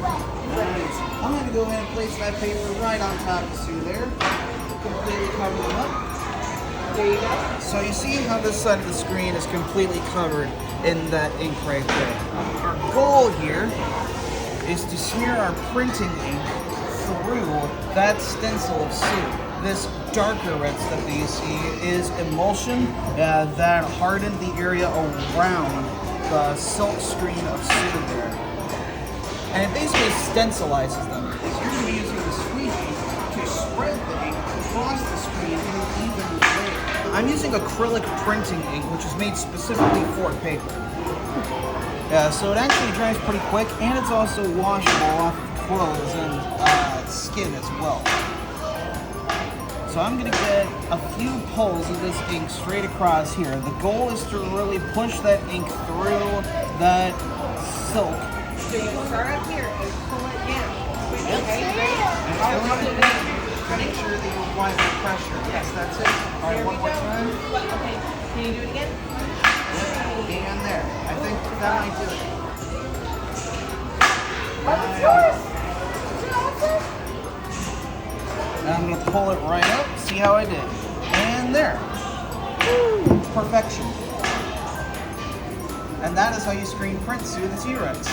Nice. I'm going to go ahead and place that paper right on top of Sue there. Completely cover them up. There you go. So you see how this side of the screen is completely covered in that ink right there. Our goal here is to smear our printing ink through that stencil of Sue. This darker red stuff that you see is emulsion that hardened the area around the silk screen of Sue there. And it basically stencilizes them. It's you're going to be using the squeegee to spread the ink across the screen in an even layer. I'm using acrylic printing ink, which is made specifically for paper. So it actually dries pretty quick, and it's also washable off clothes and skin as well. So I'm going to get a few pulls of this ink straight across here. The goal is to really push that ink through that silk. So you start up here and pull it down. Yep. Okay, ready? And I want to make sure that you apply the pressure. Yes, that's it. All right, one more time. Okay, can you do it again? And there. I think that might do it. It's yours. Now I'm going to pull it right up, see how I did. And there. Woo, perfection. And that is how you screen print Sue the T-Rex.